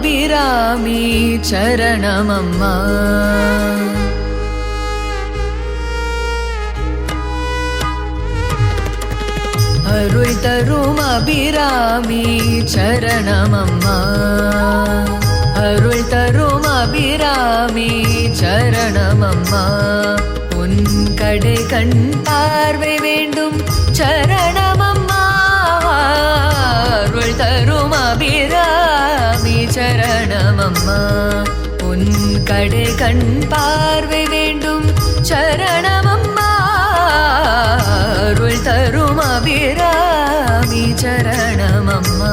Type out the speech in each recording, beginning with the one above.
அபிராமி சரணமம்மா. அருள் தரும் அபிராமி சரணமம்மா. அருள் தரும் அபிராமி சரணமம்மா. உன் கடை கண் பார்வை வேண்டும் சரணமம்மா. அருள் தரும் அபிராமி சரணமம்மா. உன் கடை கண் பார்வை வேண்டும் சரணமம்மா. அருள் தரும் அபிராமி சரணமம்மா.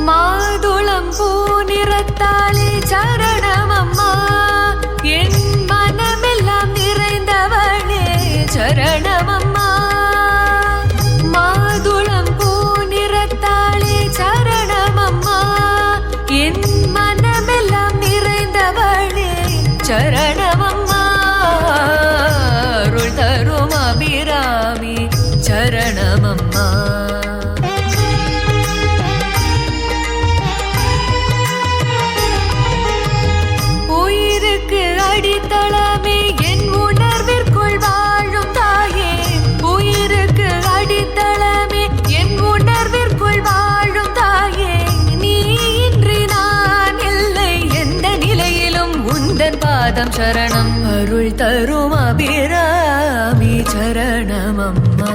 மாதுளம் பூ நிறத்தாலே சரணமம்மா. என் மனமெல்லாம் நிறைந்தவளே சரணமம்மா. மாதுளம் பூ நிறத்தாலே சரணமம்மா. என் மனமெல்லாம் நிறைந்தவளே சரணமம்மா. அருள் தரும் அபிராமி சரணமம்மா. உயிருக்கு அடித்தளமே என் உணர்விற்குள் வாழும் தாயே. உயிருக்கு அடித்தளமே என் உணர்விற்குள் வாழும் தாயே. நீ இன்றி நான் இல்லை, எந்த நிலையிலும் உந்தன் பாதம் சரணம். அருள் தரும் அபிராமி சரணமம்மா.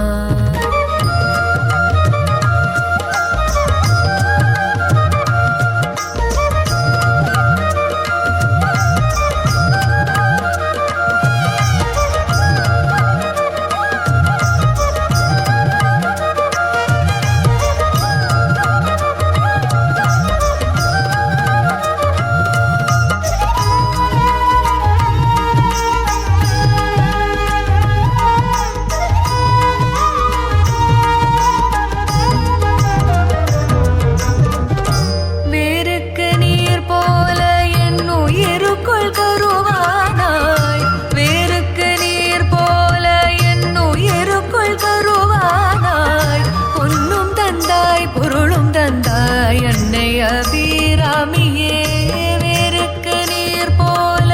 அபிராமியே வேருக்கு நீர் போல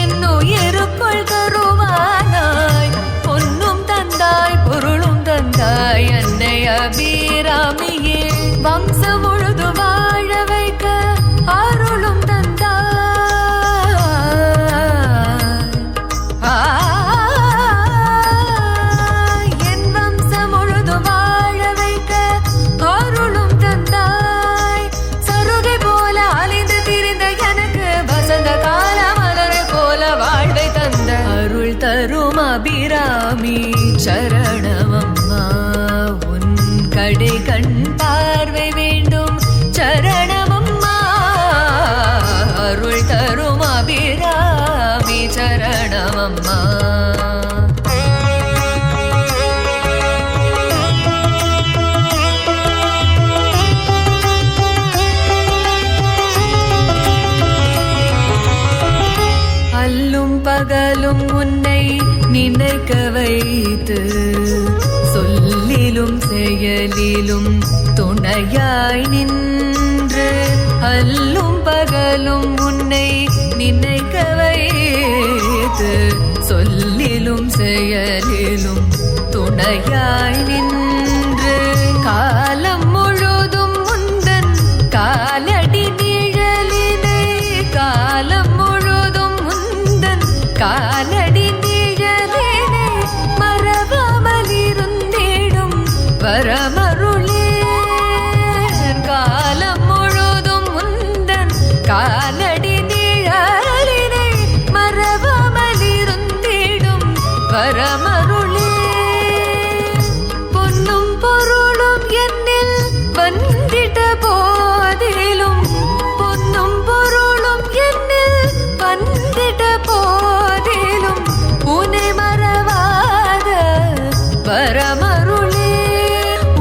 என்னுயிருக்குள் கருவானாய். பொன்னும் தந்தாய் பொருளும் தந்தாய் அன்னை அபிராமியே. வம்சம் முழுது வாழ வைக்க அருளும் தந்தாய். என் வம்சம் முழுது வாழ வைக்க அருளும் தந்தாய். சருகை போல அலைந்து திரிந்த எனக்கு வசந்த கால மலர் போல வாழ்வை தந்த அருள் தரும் அபிராமி சரணமம்மா. உன் கடை கண் பார்வை வேண்டும் சரணமம்மா. அருள் தரும் அபிராமி சரணமம்மா. அல்லும் பகலும் உன்னை நினைக்க வைத்து சொல்லிலும் செயலிலும் துணையாய் நின்று. அல்லும் பகலும் உன்னை நினைக்க வைத்து சொல்லிலும் செயலிலும் துணையாய் நின்று. காலம் முழுதும் முந்தன் காலடி நிழலினை. காலம் முழுதும் முந்தன் காலடி நிழலினை மறவாமல் இருந்திடும் வரமருளே. காலம் முழுதும் முந்தன் காலடி நிழலினை மறவாமல் இருந்திடும் வரமருளே. பொன்னும் பொருளும் என்னில் வந்திட்ட போதிலும். பொன்னும் பொருளும் என்னில் வந்திட்ட போதிலும் உன்னை மறவாத வரமருளே.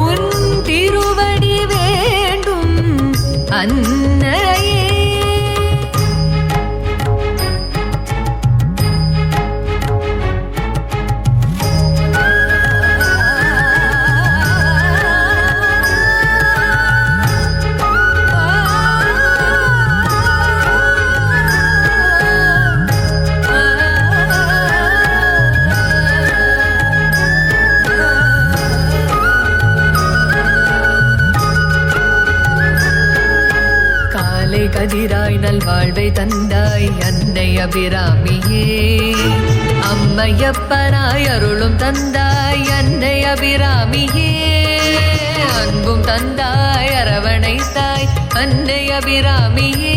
உன் திருவடி வேண்டும் அன்னையே. கதிராய் நல்வாழ்வை தந்தாய் அன்னை அபிராமியே. அம்மையப்பனாய் அருளும் தந்தாய் அன்னை அபிராமியே. அன்பும் தந்தாய் அரவணைத்தாய் அன்னை அபிராமியே.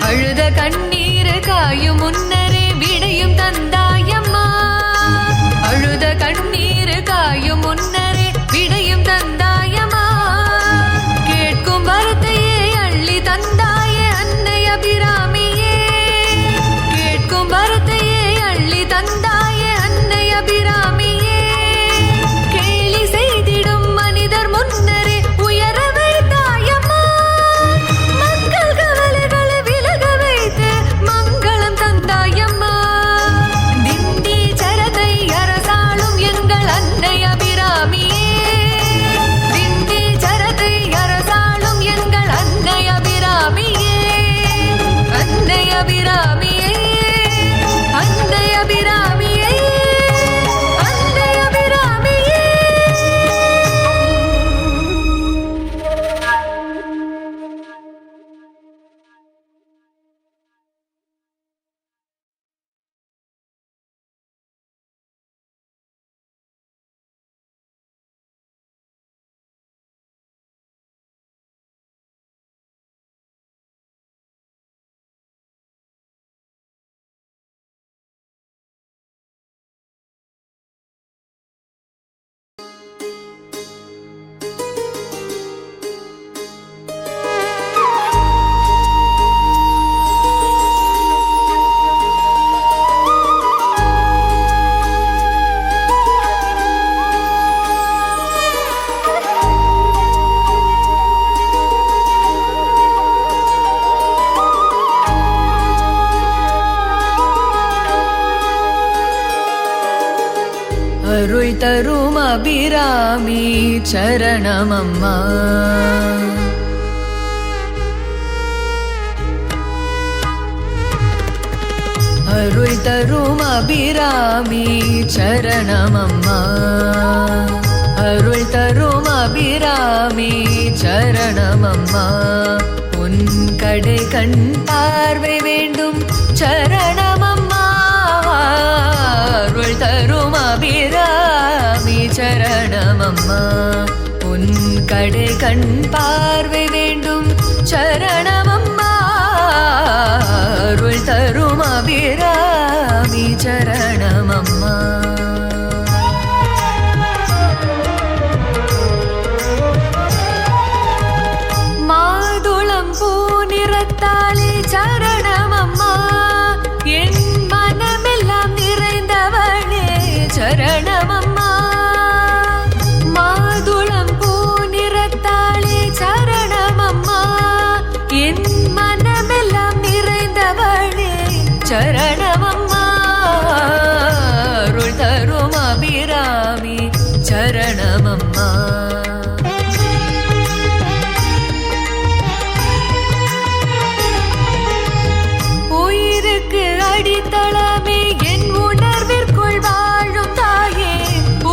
அழுத கண்ணீர் காயும் முன்னரே விடையும் தந்தாயம்மா. அழுத கண்ணீர் காயும் முன்னரே விடையும் தந்தாயம்மா. கேட்கும் வார்த்தையே அள்ளி தந்தாயே அன்னை அபிராமியே. கேட்கும் வார்த்தையே அள்ளி தந்தாயே அன்னை அபிராமியே. கேலி செய்திடும் மனிதர் முன்னரே உயர வைத்தாயம்மா. மக்கள் கவலைகளை விலக வைத்து மங்களம் தந்தாயம்மா. திண்டி சரத்தை அரசாளும் எங்கள் அன்னை அபிராமியே. திண்டி சரத்தை அரசாளும் எங்கள் அன்னை அபிராமியே. அன்னை அபிராமியே. அன்னை அபிராமியே. அன்னை அபிராமியே. அருள் தரும் அபிராமி சரணமம்மா. அருள் தரும் அபிராமி சரணமம்மா. அருள் தரும் அபிராமி சரணமம்மா. உன் கடை கண் பார்வை வேண்டும் சரணமம்மா. அருள் தரும் அபிராமி சரணமம்மா. உன் கடை கண் பார்வை வேண்டும் சரணமம்மா. அருள் தரும் அபிராமி சரணமம்மா. மாதுளம் பூ நிறத்தாலே சரணமம்மா. என் மனமெல்லாம் நிறைந்தவளே சரணமம்மா. மாதுளம் பூ நிறத்தாலே சரணமம்மா. என் மனமெல்லாம் நிறைந்தவளே சரணமம்மா. அருள் தரும் அபிராமி சரணமம்மா. உயிருக்கு அடித்தளமே என் உணர்விற்குள் வாழும் தாயே.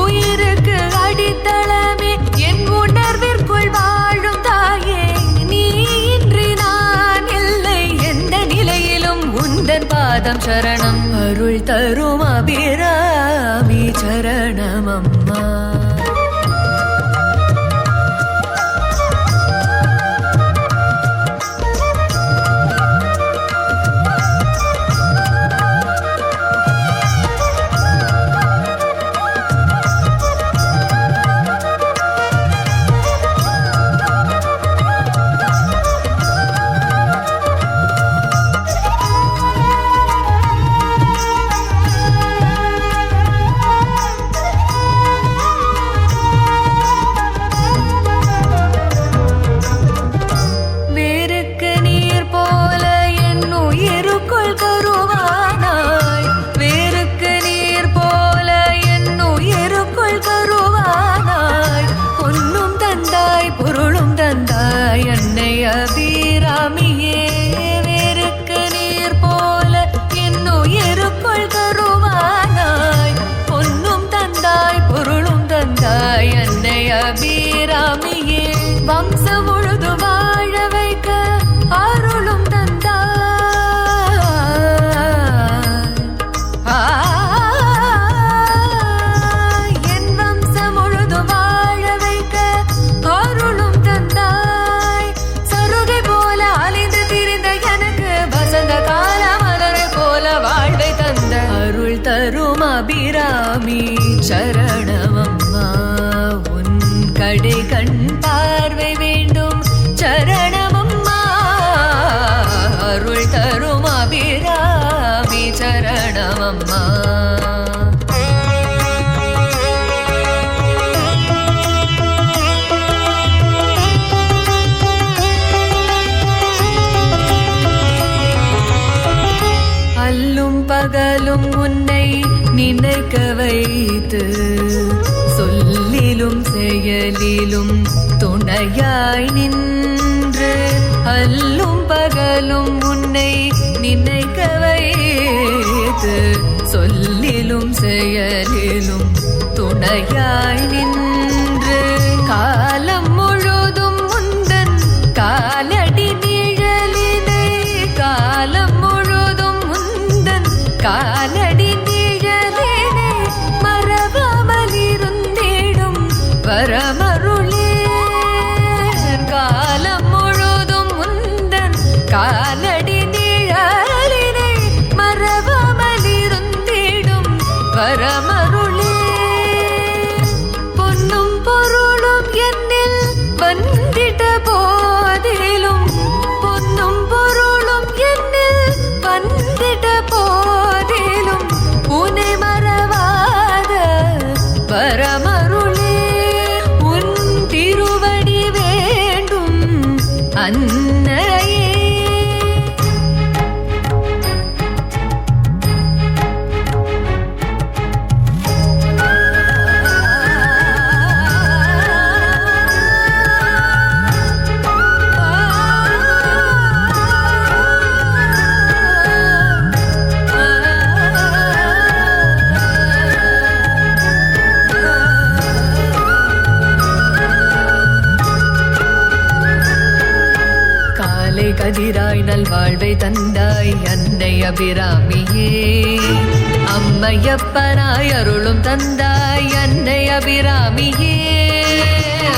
உயிருக்கு அடித்தளமே என் உணர்விற்குள் வாழும் தாயே. நீ இன்றி நான் இல்லை எந்த நிலையிலும் உந்தன் பாதம் சரணம். அருள் தரும் அபிராமி சரணமம்மா. அபிராமியே. வேருக்கு நீர் போல என்னுயிருக்குள் கருவானாய். பொன்னும் தந்தாய் பொருளும் தந்தாய் அன்னை அபிராமியே. வம்சம் முழுது வாழ வைக்க அருள் செயலிலும் துணையாய் நின்று அல்லும் பகலும் உன்னை நினைக்க வைத்து சொல்லிலும் செயலிலும் துணையாய் நின்று காலம் முழுதும் முந்தன் காலடி நிழலினை காலம் முழுதும் முந்தன் காலடி நிழலினை மறவாமல் இருந்திடும் வரமருளே காலம் முழுதும் முந்தன் காலடி நிழலினை மறவாமல் இருந்திடும் வரமருளே பொன்னும் பொருளும் என்னில் வந்திட்ட போதிலும் பொன்னும் பொருளும் என்னில் வந்திட்ட போதிலும் உன்னை மறவாத வரமருளே உன் திருவடி வேண்டும் அன்னையே. கதிராய் நல்வாழ்வை தந்தாய் அன்னை அபிராமியே அம்மையப்பனாய் அருளும் தந்தாய் அன்னை அபிராமியே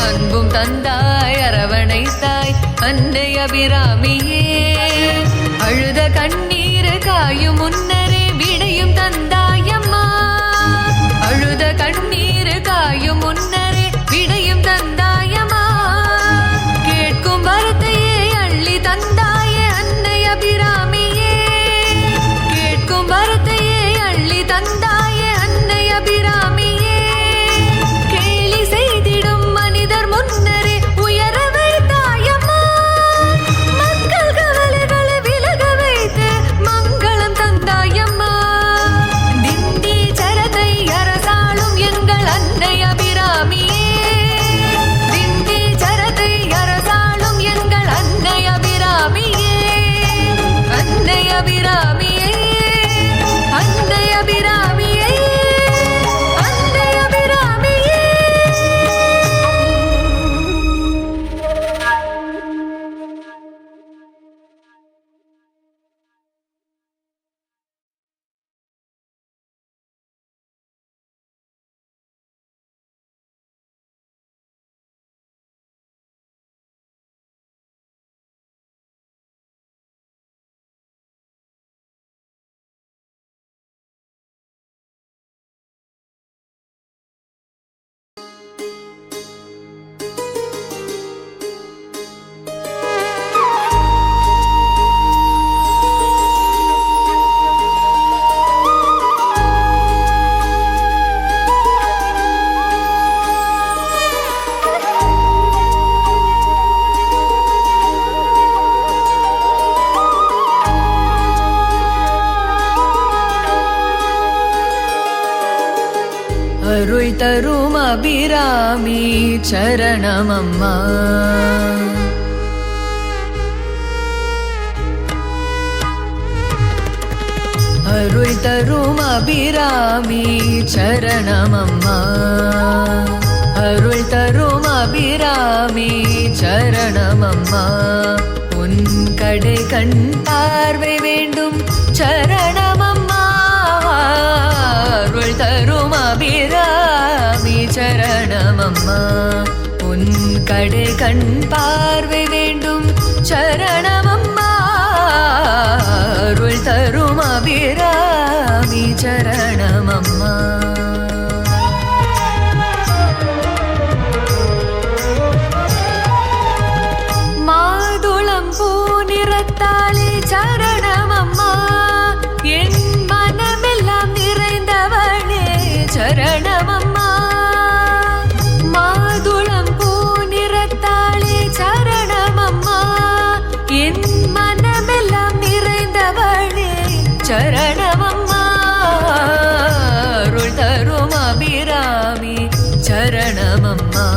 அன்பும் தந்தாய் அரவணைத்தாய் அன்னை அபிராமியே அழுத கண்ணீர் காயும் முன்னரே விடையும் தந்தாயம்மா அழுத கண்ணீர் காயும் முன்னரே விடையும் தந்தாயம்மா கேட்கும் வார்த்தையே அள்ளி தந்தாயே அன்னை அபிராமியே கேட்கும் வார்த்தையே அள்ளி தந்தாயே அன்னை அபிராமியே கேலி செய்திடும் மனிதர் முன்னரே உயர வைத்தாயம்மா மக்கள் கவலைகளை விலக வைத்து மங்களம் தந்தாயம்மா திண்டி சரத்தை அரசாளும் எங்கள் அன்னை அபிராமியே திண்டி சரத்தை அரசாளும் எங்கள் அன்னை அபிராமியே அன்னை அபிராமியே அன்னை அபிராமியே அன்னை அபிராமியே. அருள் தரும் அபிராமி சரணமம்மா அருள் தரும் அபிராமி சரணமம்மா அருள் தரும் அபிராமி சரணமம்மா உன் கடை கண் பார்வை வேண்டும் சரணமம்மா அருள் தரும் அபிராமி சரணமம்மா உன் கடை கண் பார்வை வேண்டும் சரணமம்மா அருள் தரும் அபிராமி சரணமம்மா. மாதுளம் பூ நிறத்தாலே சரணமம்மா என் மனமெல்லாம் நிறைந்தவளே சரணமம்மா மாதுளம் பூ நிறத்தாலே சரணமம்மா என் மனமெல்லாம் நிறைந்தவளே சரணமம்மா சரணமம்மா.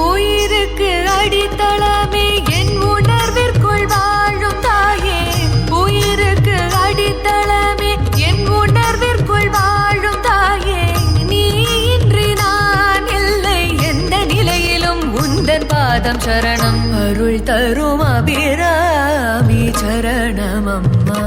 உயிருக்கு அடித்தளமே என் உணர்விற்குள் வாழும் தாயே, உயிருக்கு அடித்தளமே என் உணர்விற்குள் வாழும் தாயே, நீ இன்றி நான் இல்லை, எந்த நிலையிலும் உந்தன் பாதம் சரணம். அருள் தரும் அபிராமி சரணமம்மா.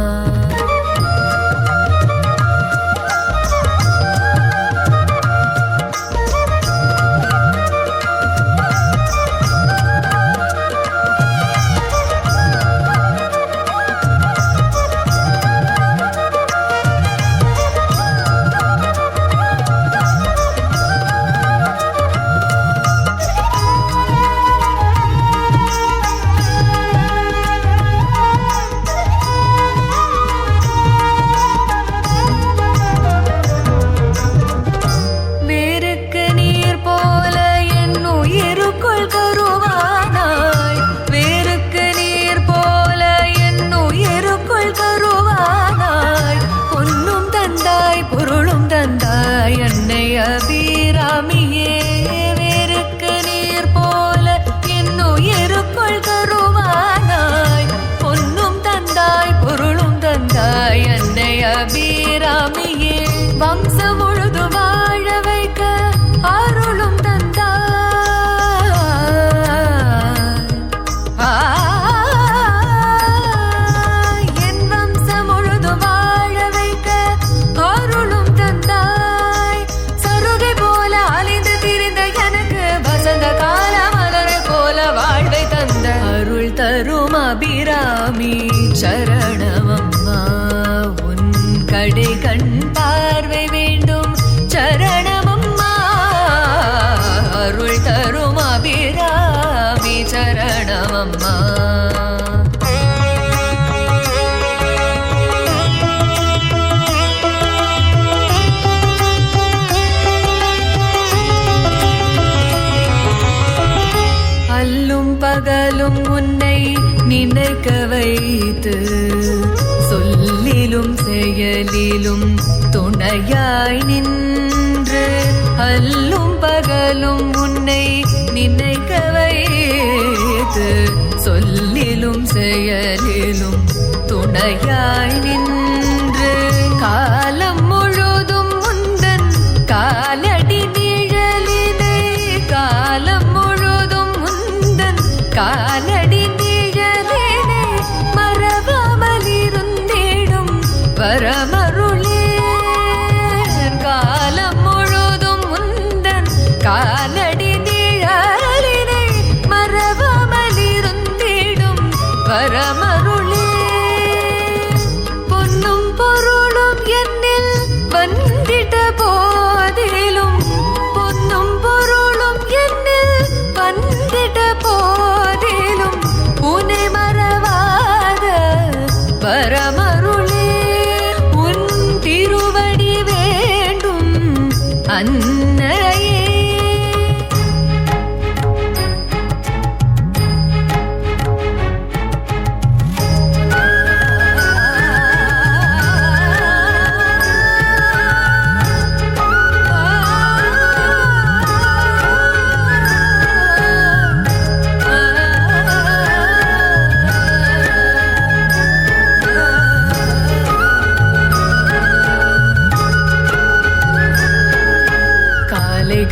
அபிராமியே வேருக்கு நீர் போல என்னுயிருக்குள் கருவானாய், பொன்னும் தந்தாய் பொருளும் தந்தாய் அன்னை அபிராமியே, வம்சம் முழுது வாழ வைக்க அருளும் தந்தாய், என் வம்சம் முழுது வாழ வைக்க அருளும் தந்தாய், சருகை போல அலைந்து திரிந்த எனக்கு வசந்த கால மலரை போல வாழ்வை தந்த அருள் தரும் அபிராமி சரணமம்மா. உன் கடை கண் பார்வை வேண்டும் சரணமம்மா, அருள் தரும் அபிராமி சரணமம்மா. அல்லும் பகலும் உன்னை நினைக்க வைத்து, சொல்லிலும் செயலிலும் துணையாய் நின்று, அல்லும் பகலும் உன்னை நினைக்க வைத்து, சொல்லிலும் செயலிலும் துணையாய் நின்று, காலம் முழுதும் முந்தன் காலடி நிழலினை, காலம் முழுதும் முந்தன் காலடி நிழலினை மறவாமல் இருந்திடும் வரமருளே, காலம் முழுதும் முந்தன் காலடி நிழலினை மறவாமல் இருந்திடும் வரமருளே, பொன்னும் பொருளும் என்னில் வந்திட்ட போதிலும், பொன்னும் பொருளும் என்னில் வந்திட்ட போதிலும் உன்னை மறவாத வரமருளே, உன் திருவடி வேண்டும் அன்னையே.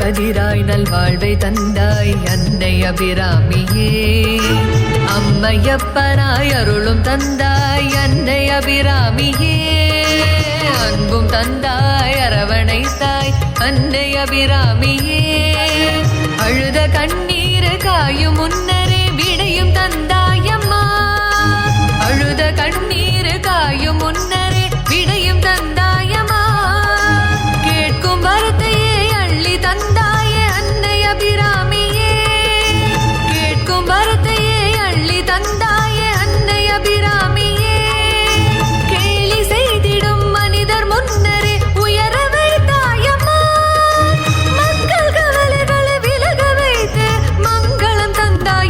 கதிராய் நல்வாழ்வை தந்தாய் அன்னை அபிராமியே, அம்மையப்பனாய் அருளும் தந்தாய் அன்னை அபிராமியே, அன்பும் தந்தாய் அரவணைத்தாய் அன்னை அபிராமியே, அழுத கண்ணீர் காயும் முன்னரே விடையும் தந்தாயம்மா, அழுத கண்ணீர் காயும் முன்னரே விடையும் தந்தாயம்மா, கேட்கும் வார்த்தையே அள்ளி தந்தாயே அன்னை அபிராமியே, கேட்கும் வார்த்தையே அள்ளி தந்தாயே அன்னை அபிராமியே, கேலி செய்திடும் மனிதர் முன்னரே உயர வைத்தாயம்மா, மக்கள் கவலைகளை விலக வைத்து மங்களம் தந்தாய்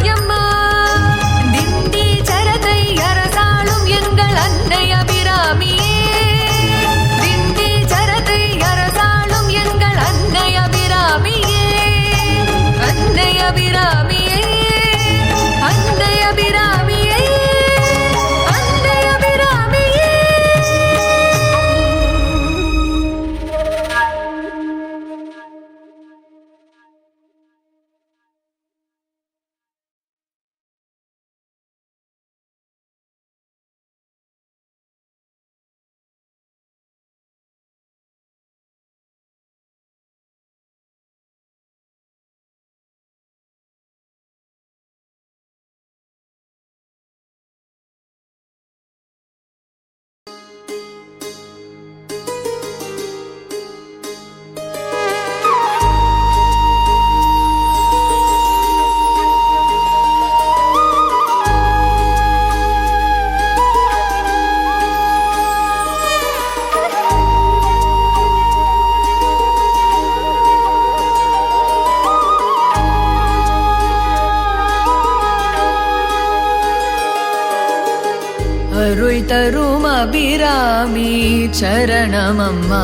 அபிராமி சரணமம்மா.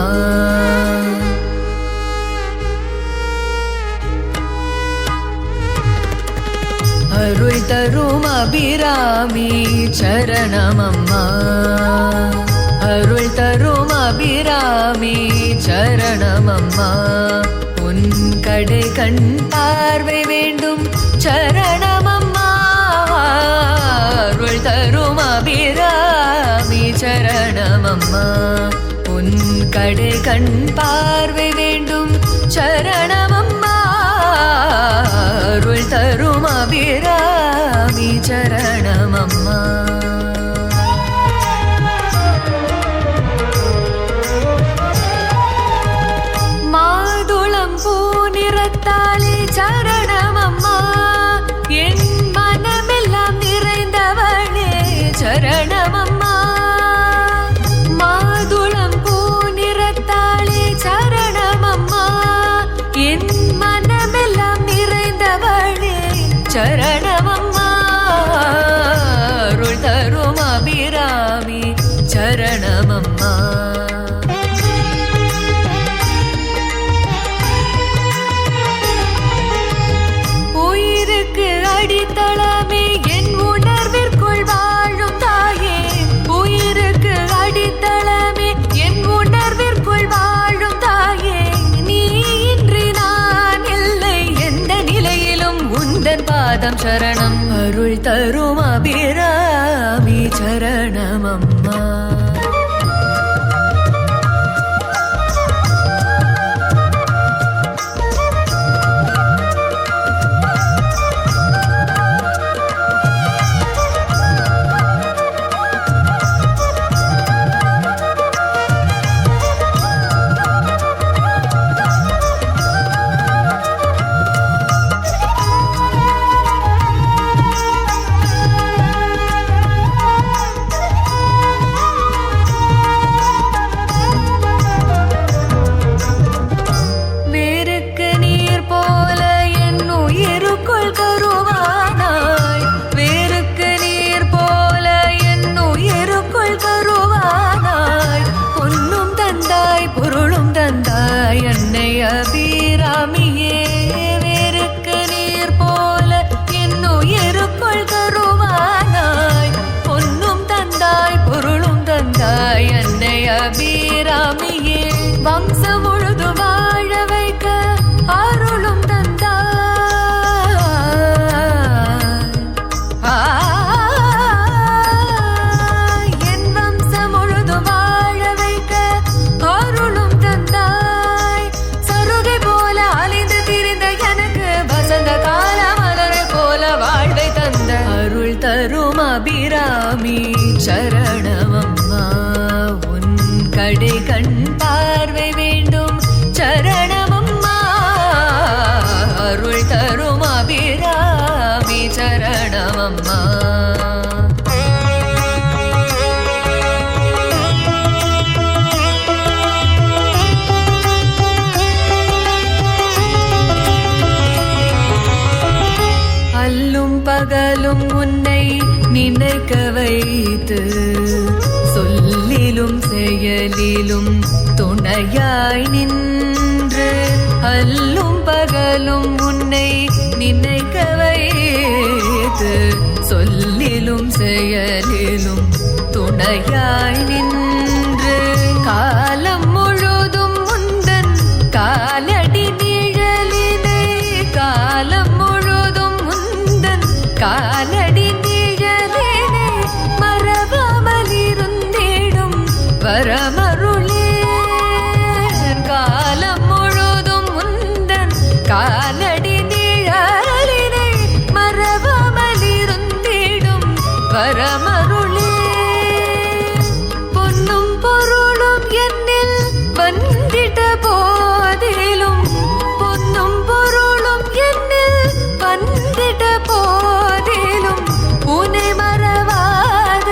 அருள் தரும் அபிராமி சரணமம்மா. அருள் தரும் அபிராமி சரணமம்மா. உன் கடை கண் பார்வை வேண்டும் சரணமம்மா. அருள் தரும் அபிராமி சரணமம்மா. உன் கடை கண் பார்வை வேண்டும் சரணமம்மா. அருள் தரும் அபிராமி சரணமம்மா. மாதுளம் பூ நிறத்தாலே சரணமம்மா. என் மனமெல்லாம் நிறைந்தவளே சரணமம்மா. மாதுளம் பூ நிறத்தாலே சரணமம்மா. என் மனமெல்லாம் நிறைந்தவளே சரணமம்மா. அருள் தரும் அபிராமி சரணமம்மா. உயிருக்கு அடித்தளமே என் உணர்விற்குள் வாழும் தாயே. உயிருக்கு அடித்தளமே என் உணர்விற்குள் வாழும் தாயே. நீ இன்றி நான் இல்லை, எந்த நிலையிலும் உந்தன் பாதம் சரணம். அருள் தரும் அபிராமி சரணமம்மா. அபிராமியே வேருக்கு நீர் போல என்னுயிருக்குள் கருவானாய். பொன்னும் தந்தாய் பொருளும் தந்தாய் அன்னை அபிராமியே. வம்சம் முழுது வாழ வைக்க அருளும் தந்தாய். என் வம்சம் முழுது வாழ வைக்க அருளும் தந்தாய். சருகை போல அலைந்து திரிந்த எனக்கு வசந்த கால மலரை போல வாழ்வை தந்த அருள் தரும் அபிராமி சரணமம்மா. உன் கடை கண் பார்வை வேண்டும் சரணமம்மா. அருள் தரும் அபிராமி சரணமம்மா. அல்லும் பகலும் உன்னை நினைக்க வைத்து சொல்லிலும் செயலிலும் துணையாய் நின்று. அல்லும் பகலும் உன்னை நினைக்க வைத்து சொல்லிலும் செயலிலும் துணையாய் நின்று. காலம் முழுதும் முந்தன் காலடி நிழலினை. காலம் முழுதும் முந்தன் காலடி நிழலினை மறவாமல் இருந்திடும் வரமருளே. காலம் முழுதும் முந்தன் காலடி நிழலினை மறவாமல் இருந்திடும் வரமருளே. பொன்னும் பொருளும் என்னில் வந்திட்ட போதிலும், பொன்னும் பொருளும் என்னில் வந்திட்ட போதிலும் உன்னை மறவாத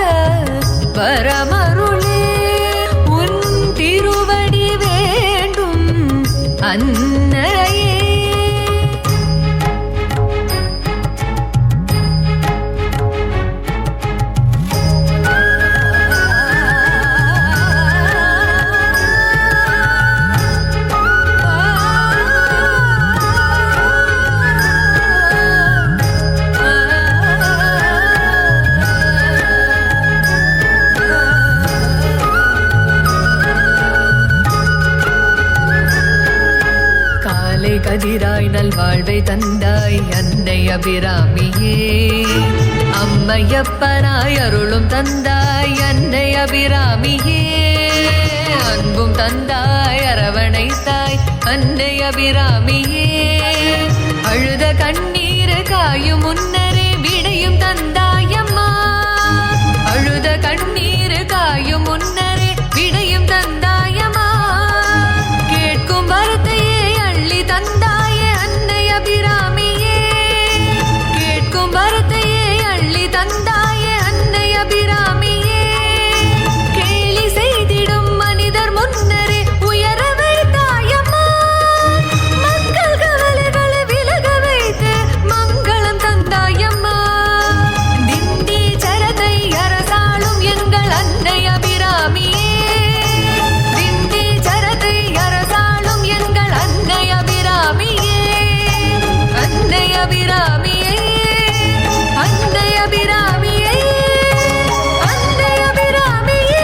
வரமருளே. உன் திருவடி வேண்டும் அன்னையே. தவிராய் நல்வாழ்வை தந்தாய் அன்னை அபிராமியே. அம்மையப்பனாய் அருளும் தந்தாய் அன்னை அபிராமியே. அன்பும் தந்தாய் அரவணைத்தாய் அன்னை அபிராமியே. அழுத கண்ணீர் காயும் முன்னரே விடையும் தந்தாயம்மா. அழுத கண்ணீர் காயும் முன்னரே விடையும் தந்தாயம்மா. கேட்கும் வார்த்தையே அள்ளி தந்தாயே அன்னை அபிராமியே. கேட்கும் வார்த்தையே அள்ளி தந்தாயே அன்னை அபிராமியே. கேலி செய்திடும் மனிதர் முன்னரே உயர வைத்தாயம்மா. மக்கள் கவலைகளை விலக வைத்து மங்களம் தந்தாயம்மா. திண்டி சரத்தை அரசாளும் எங்கள் அன்னை அபிராமியே. திண்டி சரத்தை அரசாளும் எங்கள் அன்னை அபிராமியே. அன்னை அபிராமியே. அன்னை அபிராமியே. அன்னை அபிராமியே.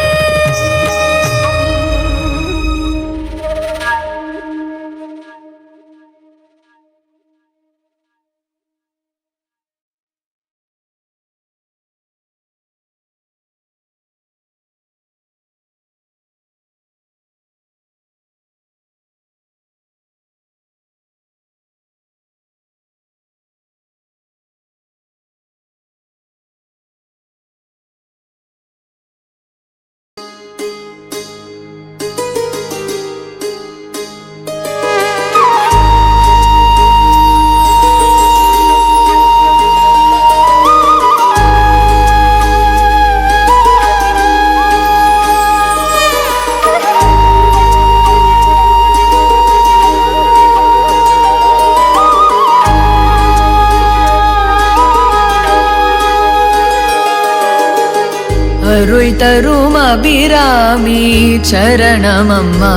அருள் தரும் அபிராமி சரணமம்மா.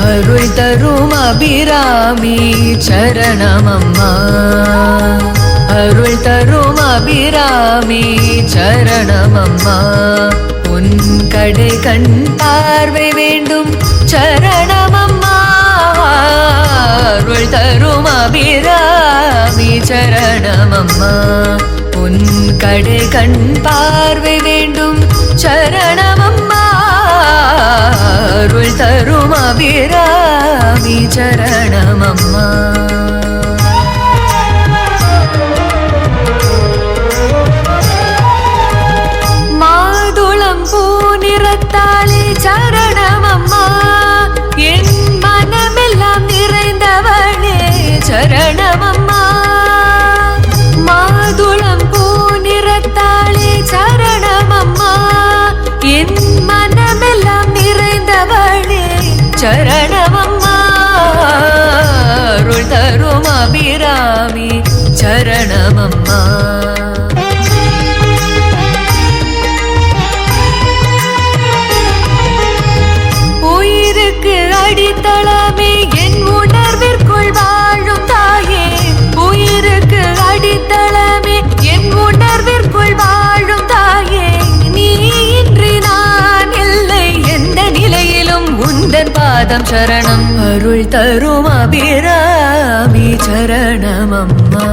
அருள் தரும் அபிராமி சரணமம்மா. அருள் தரும் அபிராமி சரணமம்மா. உன் கடை கண் பார்வை வேண்டும் சரணமம்மா. அருள் தரும் அபிராமி சரணமம்மா. உன் கடை கண் பார்வை வேண்டும் சரணமம்மா. அருள் தரும் அபிராமி சரணமம்மா. மாதுளம் பூ நிறத்தாளே சரணமம்மா. என் மனமெல்லாம் நிறைந்தவளே சரணமம்மா. மாதுளம் பூ நிறத்தாளே சரணமம்மா. என் மனமெல்லாம் நிறைந்தவளே சரணமம்மா. அருள் தரும் அபிராமி சரணமம்மா. உயிருக்கு அடித்தளமே என் உணர்விற்குள் வாழும் தாயே. உயிருக்கு அடித்தளமே என் உணர்விற்குள் வாழும் தாயே. நீ இன்றி நான் இல்லை எந்த நிலையிலும் உந்தன் பாதம் சரணம். அருள் தரும் அபிராமி சரணமம்மா.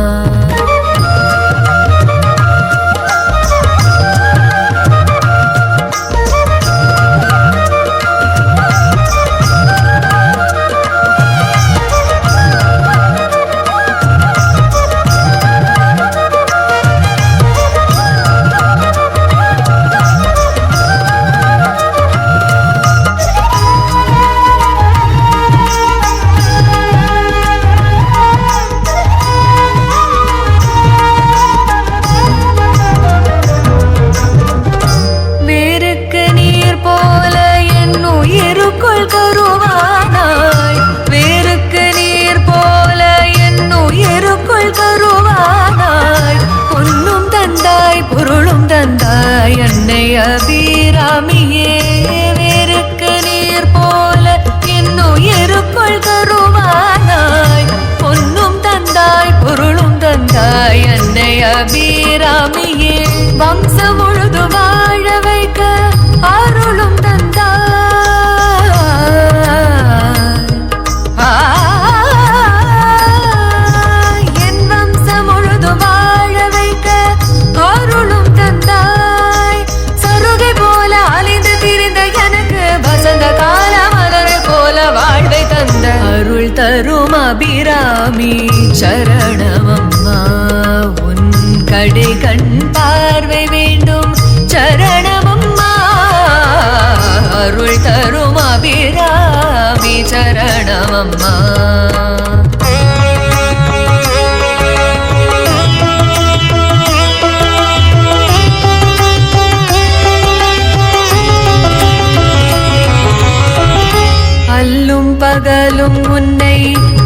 அன்னை அபிராமியே. வேருக்கு நீர் போல என்னுயிருக்குள் கருவானாய். பொன்னும் தந்தாய் பொருளும் தந்தாய் அன்னை அபிராமியே. வம்சம் முழுது வாழ வைக்க அருள் சரணமம்மா உன் கடை கண் பார்வை வேண்டும் சரணமம்மா அருள் தரும் அபிராமி சரணமம்மா அல்லும் பகலும் உன்னை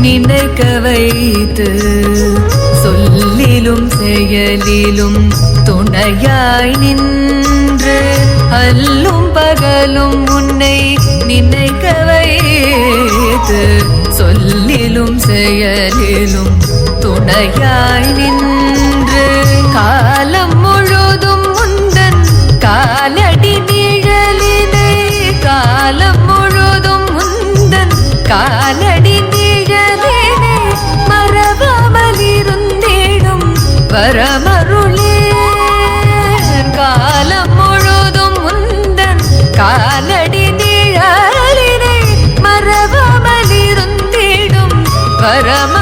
நினைக்க வைத்து சொல்லிலும் செயலிலும் துணையாய் நின்று அல்லும் பகலும் உன்னை நினைக்க வைத்து சொல்லிலும் செயலிலும் துணையாய் நின்று காலம் முழுதும் முந்தன் காலடி நிழலினை காலம் முழுதும் முந்தன் காலடி நிழலினை மறவாமல் இருந்திடும் வரமருளே காலம் முழுதும் முந்தன் காலடி நிழலினை மறவாமல் இருந்திடும் வரம